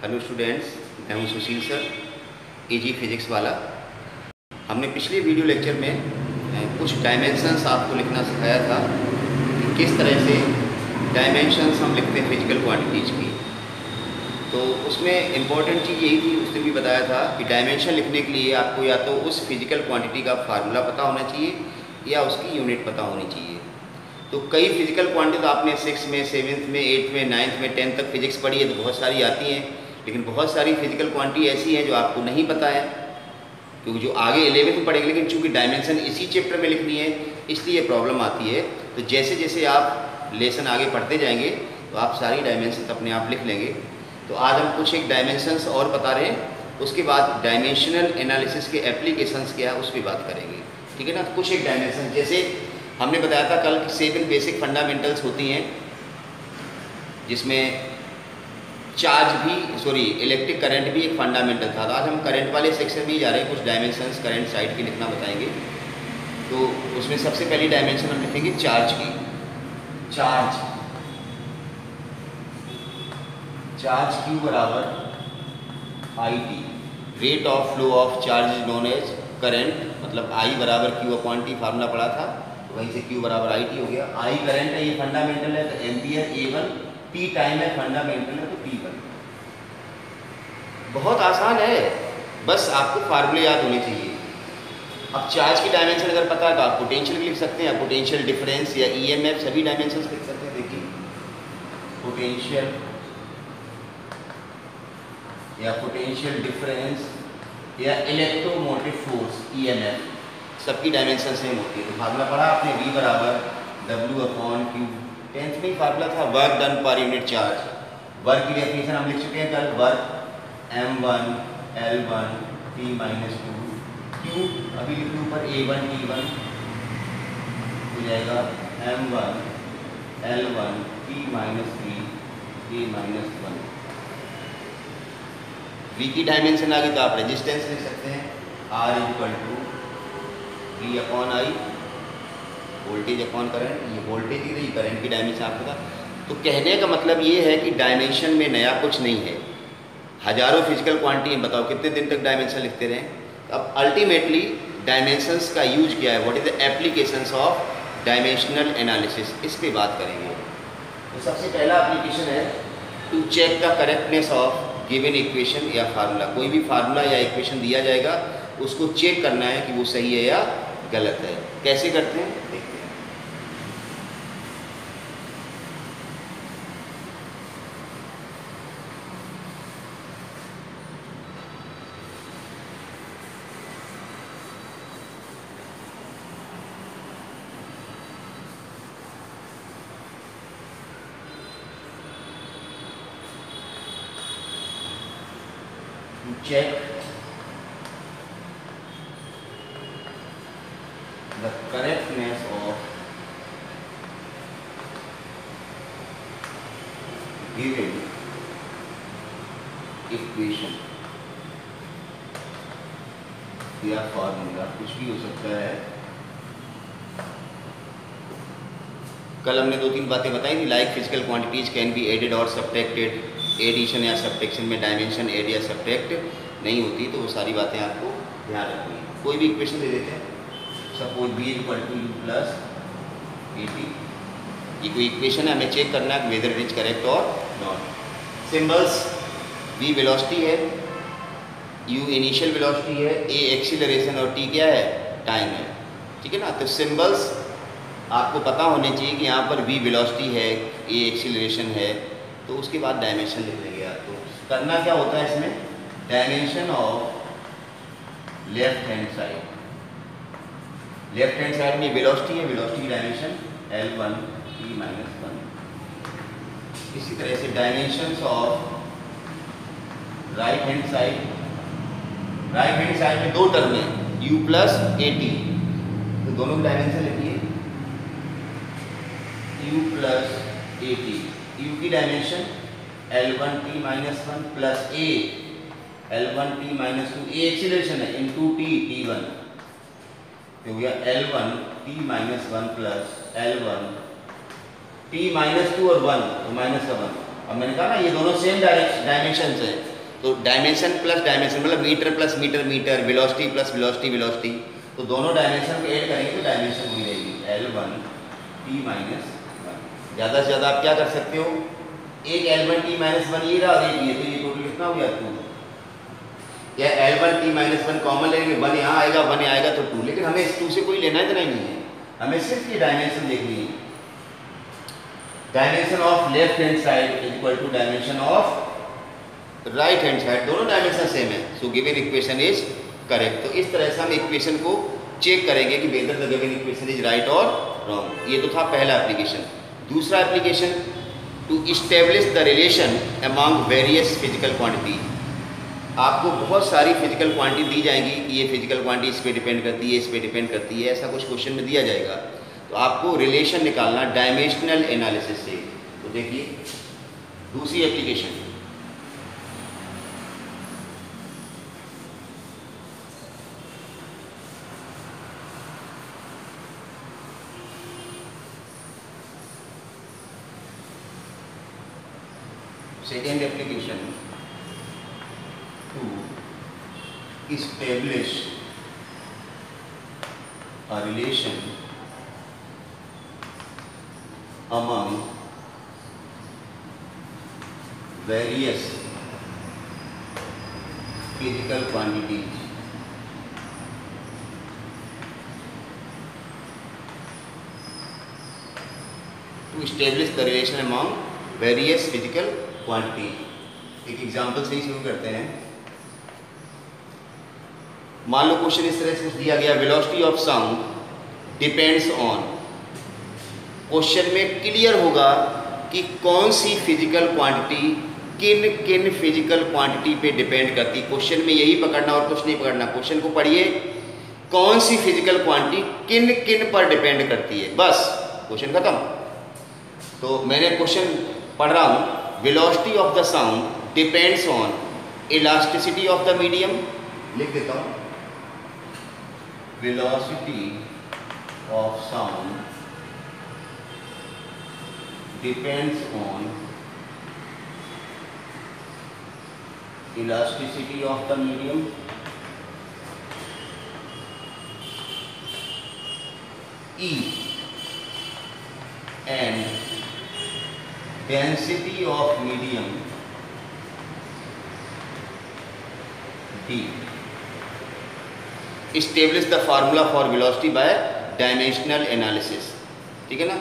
Hello students, मैं हूं सुशील sir, एजी physics वाला। हमने पिछले वीडियो लेक्चर में कुछ डायमेंशंस आपको लिखना सिखाया था कि किस तरह से डायमेंशंस हम लिखते हैं फिजिकल क्वांटिटीज़ की। तो उसमें इम्पॉर्टेंट चीज़ यही थी, उस दिन भी बताया था कि डायमेंशन लिखने के लिए आपको या तो उस फिजिकल क्वांटिटी का फार्मूला पता होना चाहिए या उसकी यूनिट पता होनी चाहिए। तो कई फिजिकल क्वांटिटी तो आपने 6 में, 7th में, 8th में, 9th में, 10th तक फिजिक्स पढ़ी है तो बहुत सारी आती हैं, लेकिन बहुत सारी फिजिकल क्वांटिटी ऐसी हैं जो आपको नहीं पता है, क्योंकि जो आगे 11th में पढ़ेंगे, लेकिन चूँकि डायमेंशन इसी चैप्टर में लिखनी है इसलिए प्रॉब्लम आती है। तो जैसे जैसे आप लेसन आगे पढ़ते जाएंगे तो आप सारी डायमेंशन अपने आप लिख लेंगे। तो आज हम कुछ एक डायमेंशंस और बता रहे हैं, उसके बाद डायमेंशनल एनालिसिस के एप्लीकेशंस क्या है उस पर बात करेंगे, ठीक है ना। कुछ एक डायमेंशन जैसे हमने बताया था कल कि 7 बेसिक फंडामेंटल्स होती हैं, जिसमें इलेक्ट्रिक करंट भी एक फंडामेंटल था। तो आज हम करंट वाले सेक्शन में ही जा रहे हैं, कुछ डायमेंशंस करंट साइड की लिखना बताएंगे। तो उसमें सबसे पहली डायमेंशन हम लिखेंगे चार्ज की। चार्ज Q बराबर IT, rate of flow of charge is known as current, मतलब I बराबर Q/T फार्मूला पढ़ा था, वहीं से Q बराबर IT हो गया। I करंट है, ये फंडामेंटल है तो एम्पियर A1, T टाइम है, फंडामेंटल है तो T1। बहुत आसान है, बस आपको फार्मूले याद होने चाहिए। अब चार्ज की डायमेंशन अगर पता है तो आप पोटेंशियल लिख सकते हैं, पोटेंशियल डिफरेंस या EMF सभी डायमेंशन लिख सकते हैं। देखिए पोटेंशियल या पोटेंशियल डिफरेंस या इलेक्ट्रोमोटिव फोर्स EMF सबकी डायमेंशन सेम होती है। तो फार्मूला पढ़ा आपने, V बराबर W/Q। 10th में फार्मूला था work done per unit charge. Work की डेफिनेशन हम लिख चुके हैं कल, work M1 L1 T-2 Q, अभी लिखूँ ऊपर A1 T1 हो जाएगा M1 L1 T-3 A-1। V की डायमेंशन आ गई तो आप रेजिस्टेंस लिख सकते हैं, R = V/I, voltage upon current. ये वोल्टेज की रही, करंट की डायमेंशन आपको था। तो कहने का मतलब ये है कि डायमेंशन में नया कुछ नहीं है। हजारों फिजिकल क्वांटिटी हैं, बताओ कितने दिन तक डायमेंशन लिखते रहें। अब अल्टीमेटली डायमेंशंस का यूज क्या है, what is the applications of dimensional analysis, इस पे बात करेंगे। तो सबसे पहला एप्लीकेशन है to check the correctness of given equation या फार्मूला। कोई भी फार्मूला या इक्वेशन दिया जाएगा उसको चेक करना है कि वो सही है या गलत है। कैसे करते हैं देखते हैं। Check the correctness of given equation या फॉर्मूला, कुछ भी हो सकता है। कल हमने 2-3 बातें बताई थी, like physical quantities can be added और सब्ट्रैक्टेड। एडिशन या सब्ट्रैक्शन में डायमेंशन ऐड या सब्ट्रैक्ट नहीं होती, तो वो सारी बातें आपको ध्यान रखनी है। कोई भी इक्वेशन दे देते हैं, सपोज B = U + AT, ये कोई इक्वेशन है, हमें चेक करना है वेदर इट इज करेक्ट और नॉट। सिंबल्स, V वेलोसिटी है, U इनिशियल वेलोसिटी है, A एक्सीलरेशन और T क्या है, टाइम है, ठीक है ना। तो सिंबल्स आपको पता होने चाहिए कि यहाँ पर V वेलोसिटी है, A एक्सीलरेशन है, तो उसके बाद डायमेंशन लिख लेंगे आप। तो करना क्या होता है इसमें, dimension of left hand side. Left hand side में वेलोसिटी है, वेलोसिटी की डायमेंशन L1 T-1। इसी तरह से dimensions of right hand side. Right hand side में दो टर्म है, U + AT, तो दोनों की डायमेंशन लिखिए, U + AT। U की dimension L1 T-1 plus A L1 T-2, A acceleration है, इनटू T1, तो हो गया L1 T-1 plus L1 T-2 और 1 तो -1। अब मैंने कहा ना ये दोनों सेम डायमेंशन हैं, तो डायमेंशन प्लस डायमेंशन मतलब metre plus metre metre, velocity plus velocity velocity, तो दोनों डायमेंशन को ऐड करेंगे तो डायमेंशन वही रहेगी L1 T माइनस 1। ज़्यादा से ज़्यादा आप क्या कर सकते हो, एक L1 T माइनस 1 ये रहा और एक ये, तो ये टोटल कितना हो गया 2, या L1 T माइनस 1 कॉमन लेंगे, 1 यहाँ आएगा 1 यहाँ आएगा तो 2, लेकिन हमें इस 2 से कोई लेना देना ही नहीं है, हमें सिर्फ ये डायमेंशन देखनी है। Dimension of left hand side is equal to dimension of right hand side, दोनों डायमेंशन सेम है, so given equation is correct. तो इस तरह से हम इक्वेशन को चेक करेंगे कि whether the given equation is right और रॉन्ग। ये तो था पहला एप्लीकेशन। दूसरा application, to establish the relation among various physical quantity. आपको बहुत सारी फिजिकल क्वांटिटी दी जाएंगी कि ये फिजिकल क्वांटिटी इस पर डिपेंड करती है, इस पर डिपेंड करती है, ऐसा कुछ क्वेश्चन में दिया जाएगा, तो आपको रिलेशन निकालना डायमेंशनल एनालिसिस से। तो देखिए दूसरी application, second application, to establish a relation among various physical quantities to establish the relation among various physical quantity. एक एग्जाम्पल से ही शुरू करते हैं। मान लो क्वेश्चन इस तरह से दिया गया, velocity of sound depends on. Question में क्लियर होगा कि कौन सी फिजिकल क्वांटिटी किन किन फिजिकल क्वांटिटी पे डिपेंड करती। क्वेश्चन में यही पकड़ना और कुछ नहीं पकड़ना। क्वेश्चन को पढ़िए, कौन सी फिजिकल क्वांटिटी किन किन पर डिपेंड करती है, बस क्वेश्चन खत्म। तो मैंने क्वेश्चन पढ़ रहा हूँ, velocity of the sound depends on elasticity of the medium, लिख देता हूँ, velocity of sound depends on elasticity of the medium E and density of medium D. Establish the formula for velocity by dimensional analysis। ठीक है ना,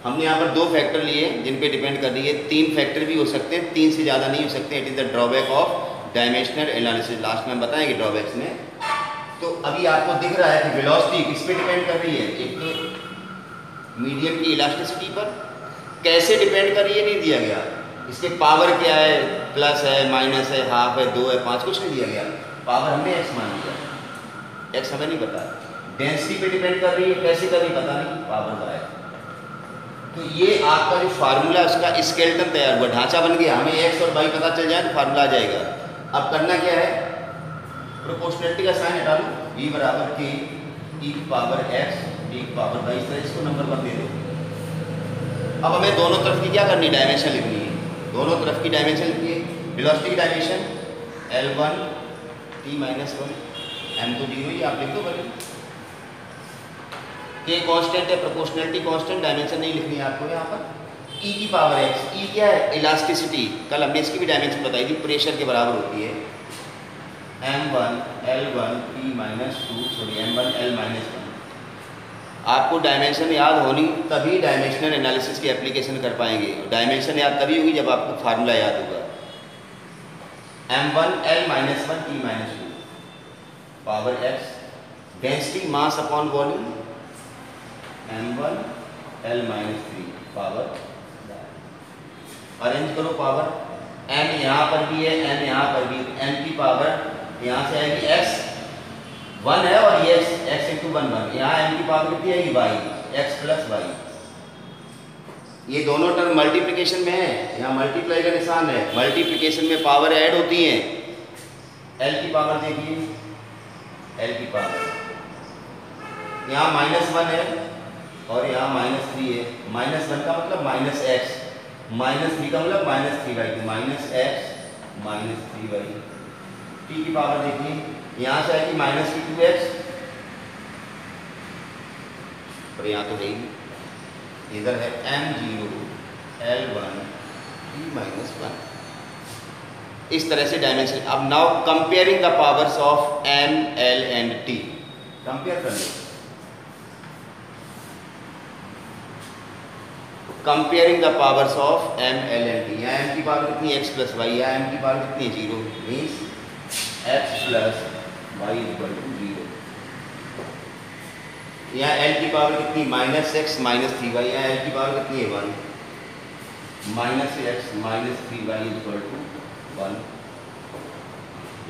हमने यहाँ पर दो फैक्टर लिए जिन पे डिपेंड कर रही है, तीन फैक्टर भी हो सकते हैं, तीन से ज़्यादा नहीं हो सकते। It is the drawback of dimensional analysis. Last में हम बताएंगे ड्रॉबैक्स में। तो अभी आपको दिख रहा है कि वेलोसिटी किस पे डिपेंड कर रही है, एक मीडियम की इलास्टिसिटी पर। कैसे डिपेंड कर रही है नहीं दिया गया, इसके पावर क्या है, प्लस है, माइनस है, हाफ है, 2 है, 5, कुछ नहीं दिया गया। पावर हमने x मान लिया, x हमें नहीं पता। डेंसिटी पे डिपेंड कर रही है, कैसे कर रही पता नहीं, पावर का है। तो ये आपका जो फार्मूला, उसका स्केलेटन तैयार हुआ, ढांचा बन गया। हमें x और y पता चल जाए तो फार्मूला आ जाएगा। अब करना क्या है, प्रोपोर्शनलिटी का साइन हटा लो, v बराबर k e की पावर x e की पावर y, इस तरह इसको नंबर पर दे दो। अब हमें दोनों तरफ की क्या करनी, डायमेंशन लिखनी है। दोनों तरफ की डायमेंशन लिखिए। वेलोसिटी की dimension L1 T minus 1, M तो दी हुई, आप लिख दो बने। K कांस्टेंट है, प्रोपोर्शनलिटी कांस्टेंट, डायमेंशन नहीं लिखनी है आपको यहाँ पर। E की पावर x, E क्या है, इलास्टिसिटी। कल हमने इसकी भी डायमेंशन बताई थी, प्रेशर के बराबर होती है। M1 L1 T minus 2, sorry M1 L minus 1। आपको डायमेंशन याद होनी तभी डायमेंशनल एनालिसिस की एप्लीकेशन कर पाएंगे। डायमेंशन याद तभी होगी जब आपको फार्मूला याद होगा। M1 L minus 1 T minus 2 power x, density mass upon volume M1 L minus 3 power. Arrange करो पावर, m यहाँ पर भी है, m यहाँ पर भी, m की पावर यहाँ से आएगी x 1 है और ये x इंटू 1 1, यहाँ m की पावर कितनी आएगी y, x प्लस y। ये दोनों टर्म मल्टीप्लिकेशन में है, यहाँ मल्टीप्लाई का निशान है। मल्टीप्लिकेशन में पावर ऐड होती है। l की पावर देखिए, l की पावर यहाँ -1 है और यहाँ -3 है। -1 का मतलब -x, -3 का मतलब -3/2, -x -3y। टी की पावर देखिए यहाँ से आएगी -2x, और यहाँ तो है ही, इधर है m0 L1 t-1। इस तरह से डायमेंशन। अब now comparing the powers of m, l and t, compare कर लो। Comparing the powers of m, l and t, यहाँ m की पावर कितनी x प्लस वाई, यहाँ m की पावर कितनी है 0, means x plus y equal to 0। यहाँ l की पावर कितनी -x -3y, यहाँ l की पावर कितनी है 1, -x -3y इक्वल टू 1।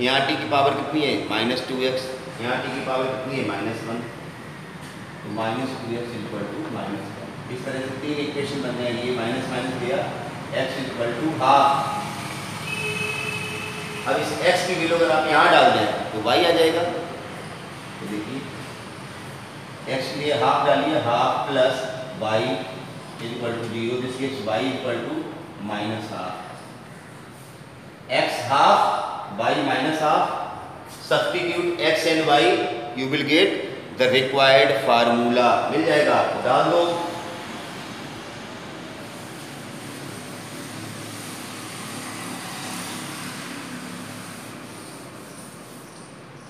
यहाँ t की पावर कितनी है -2x, यहाँ t की पावर कितनी है -1, तो -2x इक्वल टू -1। इस तरह से तीन इक्वेशन बन जाएंगे। ये माइनस माइनस गया, x इक्वल टू हाफ। अब इस x की वैल्यू अगर आप यहाँ डाल दें तो y आ जाएगा। तो देखिए x के लिए हाफ डालिए, half plus y equal to 0, this gives y equal to -half. x half y -half, substitute x and y, you will get the required formula. मिल जाएगा आपको, डाल दो।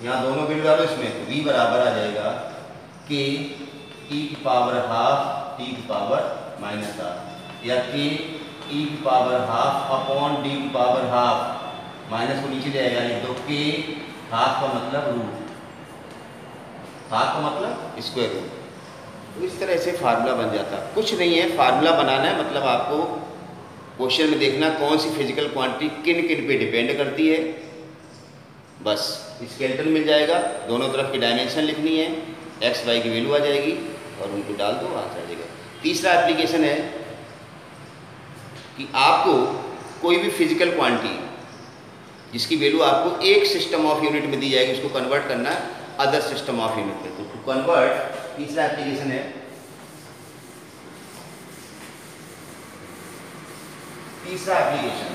यहाँ दोनों वैल्यू डालो इसमें, तो v बराबर आ जाएगा k e की पावर हाफ t की पावर -हाफ, या k e की पावर हाफ अपॉन d की पावर हाफ। माइनस को नीचे ले आएगा, नहीं तो k हाफ का मतलब रूट, हाफ का मतलब स्क्वायर रूट। तो इस तरह से फार्मूला बन जाता। कुछ नहीं है, फार्मूला बनाना है, मतलब आपको क्वेश्चन में देखना कौन सी फिजिकल क्वांटिटी किन किन पे डिपेंड करती है, बस स्केलेटन मिल जाएगा। दोनों तरफ की डायमेंशन लिखनी है, एक्स वाई की वैल्यू आ जाएगी और उनको डाल दो, आ जाएगा। तीसरा एप्लीकेशन है कि आपको कोई भी फिजिकल क्वांटिटी जिसकी वैल्यू आपको एक सिस्टम ऑफ यूनिट में दी जाएगी, उसको कन्वर्ट करना है अदर सिस्टम ऑफ यूनिट में। तो टू कन्वर्ट, तीसरा एप्लीकेशन है, तीसरा application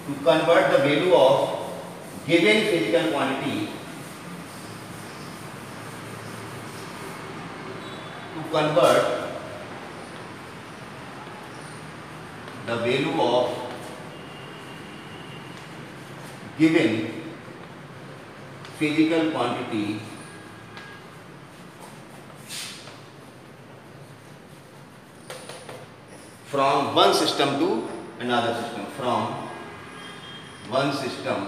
to convert the value of given physical quantity to convert the value of given physical quantity from one system to another system, from one system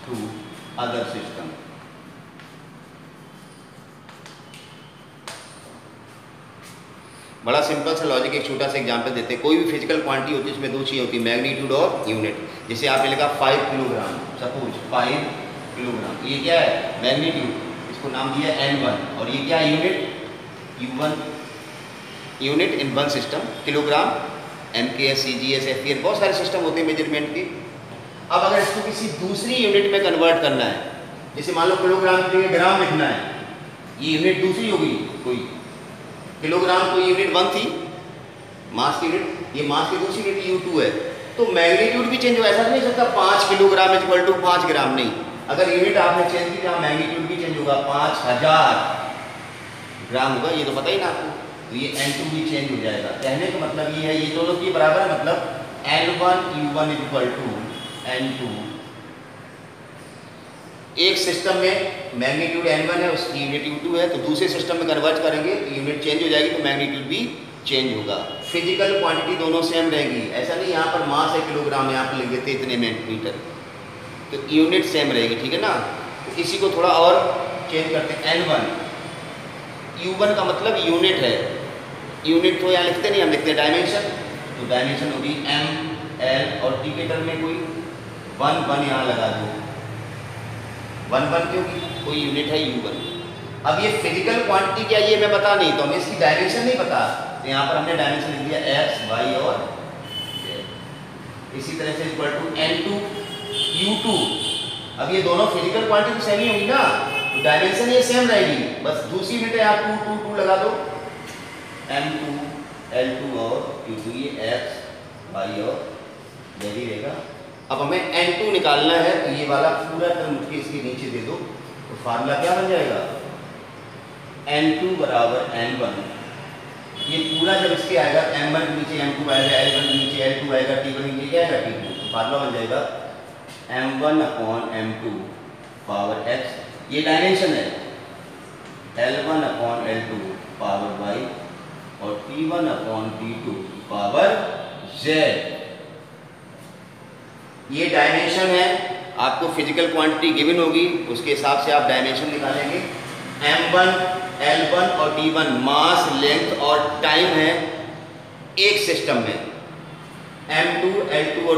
to other system। बड़ा simple सा logic, एक छोटा सा example देते हैं। कोई भी physical quantity होती है, उसमें दो चीज़ होती है, मैग्नीट्यूड और यूनिट। जैसे आपने लिखा 5 किलोग्राम, सपोज 5 किलोग्राम, ये क्या है मैग्नीट्यूड, इसको नाम दिया n1, और ये क्या है unit u1, unit in one system, kilogram, MKS, CGS, FPR, बहुत सारे सिस्टम होते हैं मेजरमेंट के। अब अगर इसको किसी दूसरी यूनिट में कन्वर्ट करना है, जैसे मान लो किलोग्राम की जगह ग्राम लिखना है, ये यूनिट दूसरी होगी कोई, किलोग्राम कोई यूनिट 1 थी मास की यूनिट, ये मास की दूसरी यूनिट U2 है, तो मैग्नीट्यूड भी चेंज हो। ऐसा नहीं सकता 5 किलोग्राम इक्वल टू 5 ग्राम, नहीं। अगर यूनिट आपने चेंज की, जहाँ मैग्नीट्यूड भी चेंज होगा, 5000 ग्राम होगा, ये तो पता ही ना आपको। तो ये N2 भी चेंज हो जाएगा। कहने का मतलब ये है, ये दोनों की बराबर है, मतलब N1 U1 equal to N2। एक सिस्टम में मैग्नीट्यूड N1 है, उसकी यूनिट U2 है, तो दूसरे सिस्टम में कन्वर्ट करेंगे तो यूनिट चेंज हो जाएगी, तो मैग्नीट्यूड भी चेंज होगा। फिजिकल क्वांटिटी दोनों सेम रहेगी। ऐसा नहीं यहाँ पर मास है किलोग्राम, यहाँ पर लिख देते इतने मीटर, तो यूनिट सेम रहेगी, ठीक है ना। तो इसी को थोड़ा और चेंज करते हैं, N1 U1 का मतलब यूनिट है, यूनिट तो यहाँ लिखते नहीं, हम लिखते हैं डायमेंशन, तो डायमेंशन होगी M L, और टी के टर्म में कोई 1 यहाँ लगा दो, 1 क्योंकि कोई यूनिट है U1। अब ये फिजिकल क्वांटिटी क्या, ये मैं बता नहीं, तो हमें इसकी डायमेंशन नहीं पता, तो यहाँ पर हमने डायमेंशन लिख दिया x, y और z। इसी तरह से इक्वल टू N2 U2। अब ये दोनों फिजिकल क्वांटिटी सेम ही होगी ना, तो डायमेंशन ये सेम रहेगी, बस दूसरी यूनिट है, आप 2 2 2 लगा दो, M2 L2 और Q2, ये x y और z रहेगा। अब हमें N2 निकालना है, तो ये वाला पूरा टर्म उठ के इसके नीचे दे दो, तो फार्मूला क्या बन जाएगा, N2 बराबर N1। ये पूरा जब इसके आएगा M1 के नीचे M2 आएगा, L1 के नीचे L2 आएगा, T1 के नीचे क्या आएगा T2, तो फार्मूला बन जाएगा M1 upon M2 power x, ये डायमेंशन है, L1 upon L2 power y और T1 upon T2 power z। ये डायमेंशन है, आपको फिजिकल क्वांटिटी गिवन होगी, उसके हिसाब से आप डायमेंशन निकालेंगे। M1, L1 और T1 मास, लेंथ और टाइम है एक सिस्टम में। M2, L2 और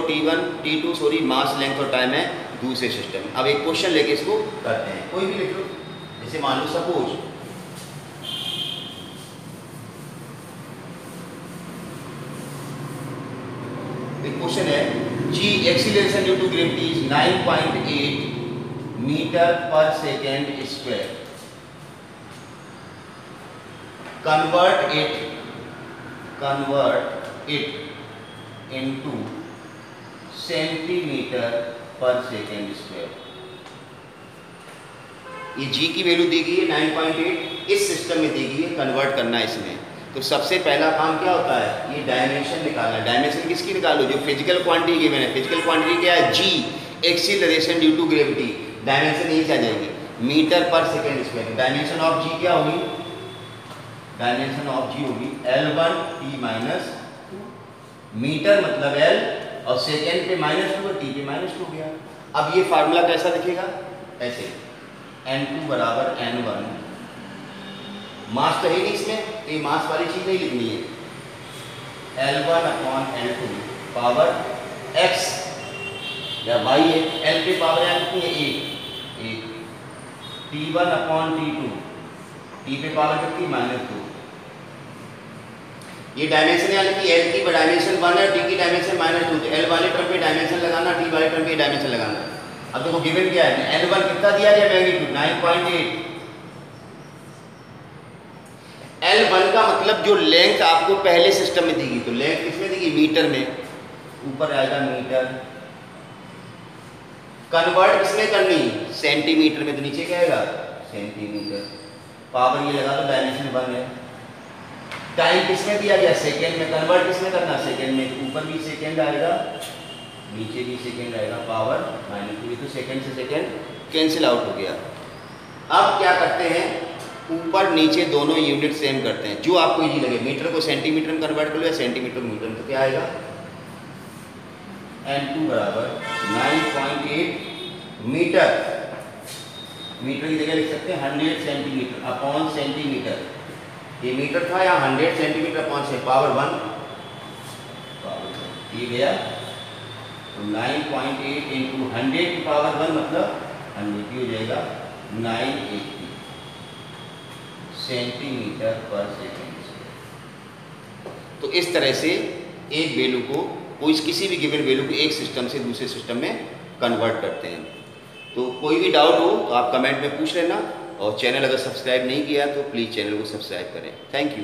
T2 सॉरी मास, लेंथ और टाइम है दूसरे सिस्टम में। अब एक क्वेश्चन लेके इसको करते हैं, कोई भी लिख लो, जैसे मान लो सपोज क्वेश्चन है G acceleration due to gravity is 9.8 metre पर second square, convert it into centimetre per second square. ये G की वैल्यू दी गई है 9.8, इस सिस्टम में दी गई है, कन्वर्ट करना है इसमें। तो सबसे पहला काम क्या होता है, ये डायमेंशन निकालना है। डायमेंशन किसकी निकालो, जो फिजिकल क्वांटिटी गिवन है। फिजिकल क्वांटिटी क्या है, G acceleration due to gravity, dimension यही आ जाएगी मीटर पर second square. Dimension of G क्या होगी, डायमेंशन ऑफ G होगी L1 T माइनस 2, मीटर मतलब L और सेकेंड पे -2 और T पे -2 हो गया। अब ये फार्मूला कैसा दिखेगा, ऐसे N2 बराबर N1, मास तो है नहीं इसमें, तो ये मास वाली चीज नहीं लिखनी है, L1 upon L2 power x या y है, L पे पावर यहाँ कितनी है 1, T1 अपॉन T2, T पे पावर कितनी -2। ये डायमेंशन यानी कि L की डायमेंशन 1 है, T की डायमेंशन -2, तो L वाले टर्म पे डायमेंशन लगाना, T वाले टर्म पे डायमेंशन लगाना। अब देखो गिवन क्या है, N1 कितना दिया गया मैग्नीट्यूड 9.8, L1 का मतलब जो लेंथ आपको पहले सिस्टम में देगी, तो लेंथ किसमें देगी, मीटर में, ऊपर आएगा मीटर। कन्वर्ट किसमें करनी, सेंटीमीटर में, तो नीचे क्या आएगा सेंटीमीटर। पावर ये लगा दो, डायमेंशन 1 है। टाइम किसमें दिया गया, सेकेंड में, कन्वर्ट किसमें करना, सेकेंड में, ऊपर भी सेकेंड आएगा नीचे भी सेकेंड आएगा, पावर -2, तो सेकेंड से सेकेंड कैंसिल आउट हो गया। अब क्या करते हैं, ऊपर नीचे दोनों यूनिट सेम करते हैं, जो आपको इजी लगे। मीटर को सेंटीमीटर में कन्वर्ट कर लो या सेंटीमीटर मीटर में, तो क्या आएगा N2 बराबर 9.8 मीटर, मीटर की जगह लिख सकते हैं 100 सेंटीमीटर अपॉन सेंटीमीटर। ये मीटर था, यहाँ 100 सेंटीमीटर अपॉन से पावर 1, ये गया तो 9.8 इंटू 100 की पावर 1 मतलब 100 हो जाएगा 980 सेंटीमीटर पर सेकेंड। तो इस तरह से एक वैल्यू को, कोई किसी भी गिवन वैल्यू को एक सिस्टम से दूसरे सिस्टम में कन्वर्ट करते हैं। तो कोई भी डाउट हो तो आप कमेंट में पूछ लेना, और चैनल अगर सब्सक्राइब नहीं किया तो प्लीज़ चैनल को सब्सक्राइब करें। Thank you.